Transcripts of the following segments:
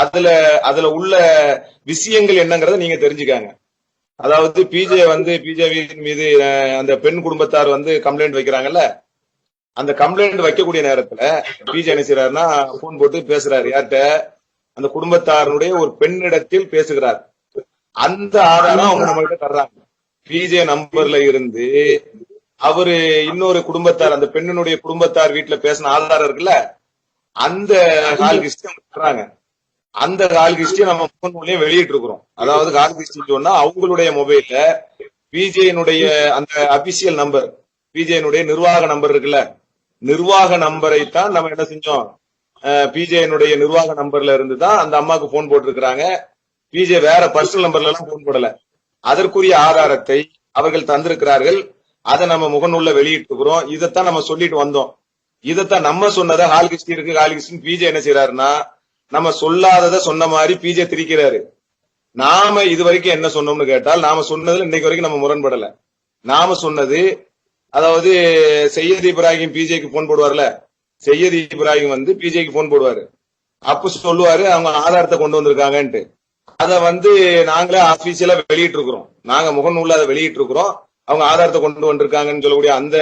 அதுல அதுல உள்ள விஷயங்கள் என்னங்கறத நீங்க தெரிஞ்சுக்காங்க. அதாவது பிஜேவியின் மீது அந்த பெண் குடும்பத்தார் கம்ப்ளைண்ட் வைக்கிறாங்கல்ல, அந்த கம்ப்ளைண்ட் வைக்கக்கூடிய நேரத்துல பிஜே என்ன செய்யறாருன்னா போன் போட்டு பேசுறாரு. யார்கிட்ட? அந்த குடும்பத்தாருடைய ஒரு பெண்ணிடத்தில் பேசுகிறார். அந்த ஆதாரம் அவங்க நம்ம கிட்ட தர்றாங்க. பிஜே நம்பர்ல இருந்து அவரு இன்னொரு குடும்பத்தார், அந்த பெண்ணினுடைய குடும்பத்தார் வீட்டுல பேசின ஆதாரம் இருக்குல்ல, அந்த கால் ஹிஸ்டரி தர்றாங்க. அந்த கால் ஹிஸ்டரி நம்ம முகநூலையும் வெளியிட்டு இருக்கிறோம். அதாவது கால் ஹிஸ்டரி சொன்னா அவங்களுடைய மொபைல்ல பிஜேனுடைய அந்த அபிஷியல் நம்பர், பிஜேனுடைய நிர்வாக நம்பர் இருக்குல்ல, நிர்வாக நம்பரை தான் நம்ம என்ன செஞ்சோம், பிஜேனுடைய நிர்வாக நம்பர்ல இருந்து தான் அந்த அம்மாவுக்கு போன் போட்டிருக்கிறாங்க. பிஜே வேற பர்சனல் நம்பர்ல எல்லாம் போன் போடல. அதற்குரிய ஆதாரத்தை அவர்கள் தந்திருக்கிறார்கள். அதை நம்ம முகநூல்ல வெளியிட்டு இருக்கிறோம். இதைத்தான் நம்ம சொல்லிட்டு வந்தோம். இதைத்தான் நம்ம சொன்னதை ஹால் ஹிஸ்டரி இருக்கு, ஹால் ஹிஸ்டரி பிஜே என்ன செய்யறாருன்னா நம்ம சொல்லாததை சொன்ன மாதிரி பிஜே திரிக்கிறாரு. நாம இது வரைக்கும் என்ன சொன்னோம்னு கேட்டால், நாம சொன்னதுல இன்னைக்கு வரைக்கும் நம்ம முரண்படல. நாம சொன்னது, அதாவது சையத் இப்ராஹிம் பிஜேக்கு போன் போடுவார்ல, சையத் இப்ராஹிம் பிஜேக்கு போன் போடுவாரு. அப்ப சொல்லுவாரு அவங்க ஆதாரத்தை கொண்டு வந்திருக்காங்கன்ட்டு. அத நாங்களே ஆபீஷியலா வெளியிட்டு இருக்கிறோம். நாங்க முகநூல்ல அதை வெளியிட்டு இருக்கிறோம். அவங்க ஆதாரத்தை கொண்டு வந்திருக்காங்கன்னு சொல்லக்கூடிய அந்த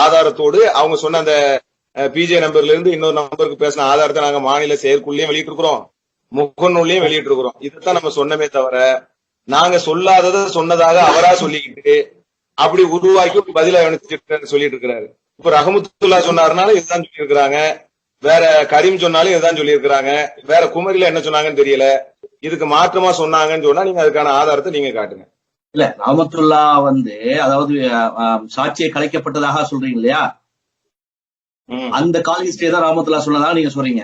ஆதாரத்தோடு அவங்க சொன்ன அந்த பிஜே நம்பர்ல இருந்து இன்னொரு நம்பருக்கு பேசின ஆதாரத்தை நாங்க மாநில செயற்குள்ளேயும் வெளியிட்டு இருக்கிறோம், முகநூல்லையும் வெளியிட்டு இருக்கிறோம். இதைத்தான் நம்ம சொன்னமே தவிர, நாங்க சொல்லாததை சொன்னதாக அவரா சொல்லிக்கிட்டு அப்படி உருவாக்கி ஒரு பதில சொல்லிட்டு இருக்கிறாரு. இப்ப ரஹமத்துல்லா சொன்னாருனாலும் இதுதான் சொல்லி இருக்கிறாங்க, வேற கரீம் சொன்னாலும் இதுதான் சொல்லி இருக்கிறாங்க, வேற குமரில என்ன சொன்னாங்கன்னு தெரியல. இதுக்கு மாற்றமா சொன்னாங்கன்னு சொன்னா நீங்க அதுக்கான ஆதாரத்தை நீங்க காட்டுங்க. இல்ல, ரஹமத்துல்லா அதாவது சாட்சியை கலைக்கப்பட்டதாக சொல்றீங்க இல்லையா, அந்த கால் ஹிஸ்டரி தான் ரஹமத்துல்லா சொன்னதாக நீங்க சொல்றீங்க.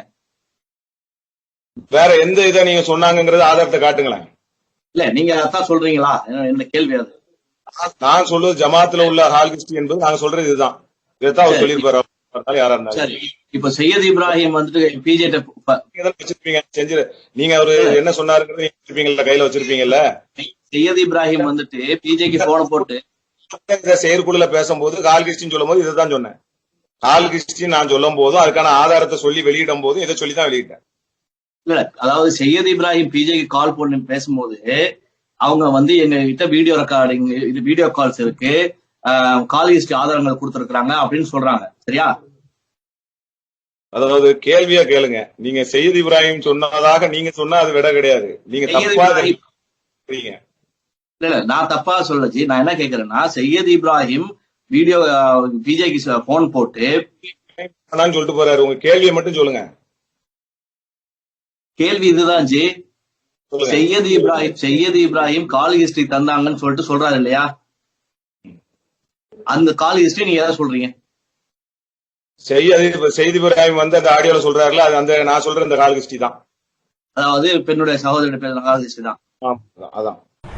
வேற எந்த இதை நீங்க சொன்னாங்கிறது ஆதாரத்தை காட்டுங்களேன். இல்ல, நீங்க அதான் சொல்றீங்களா? என்ன கேள்வி அது? நான் சொல்றது ஜமாத்துல உள்ள ஹால் ஹிஸ்டரி என்பது நாங்க சொல்றது இதுதான். இதைத்தான் அவர் சொல்லியிருப்பாரு. யாரா இருந்தாலும் சரி, இப்ப சையத் இப்ராஹிம் பிஜே வச்சிருப்பீங்க, செஞ்சு நீங்க அவரு என்ன சொன்னாருங்கிறது வச்சிருப்பீங்கல்ல, கையில வச்சிருப்பீங்கல்ல. சையத் இப்ராஹிம் பிஜேக்கு போன போட்டு செயற்குழுல பேசும்போது கால் ஹிஸ்டரின்னு சொல்லும் போது இதைதான் சொன்னேன். கால் ஹிஸ்டரி நான் சொல்லும் போதும் அதுக்கான ஆதாரத்தை சொல்லி வெளியிடும் போதும் இதை சொல்லிதான் வெளியிட்டேன். இல்ல, அதாவது சையத் இப்ராஹிம் பிஜேக்கு கால் பண்ணி பேசும்போது அவங்க எங்க கிட்ட வீடியோ ரெக்கார்டிங், இது வீடியோ கால்ஸ் இருக்கு, கால் ஹிஸ்டரி ஆதாரங்கள் கொடுத்திருக்காங்க அப்படின்னு சொல்றாங்க. சரியா? அதாவது கேள்வியா கேளுங்க. நீங்க சையத் இப்ராஹிம் சொன்னதாக நீங்க சொன்னா அது விட கிடையாது. நீங்க தப்பா இல்ல, நான் தப்பா சொல்லி நான் என்ன கேக்குறேன்னா, சையத் இப்ராஹிம் வீடியோ பிஜேக்கு போன் போட்டு சொல்லிட்டு போறாரு. உங்க கேள்வியை மட்டும் சொல்லுங்க. கேள்வி இதுதான் ஜி, சையத் இப்ராஹிம் கால் ஹிஸ்டரி தந்தாங்கன்னு சொல்லிட்டு சொல்றாரு இல்லையா, அந்த கால் ஹிஸ்டரி நீங்க எதை சொல்றீங்க? சையத் இப்ராஹிம் அந்த ஆடியோல சொல்றாருல, அது அந்த நான் சொல்ற இந்த கால் ஹிஸ்டரி தான். அதாவது பெண்ணுடைய சகோதரி கால் ஹிஸ்டரி தான். அதான்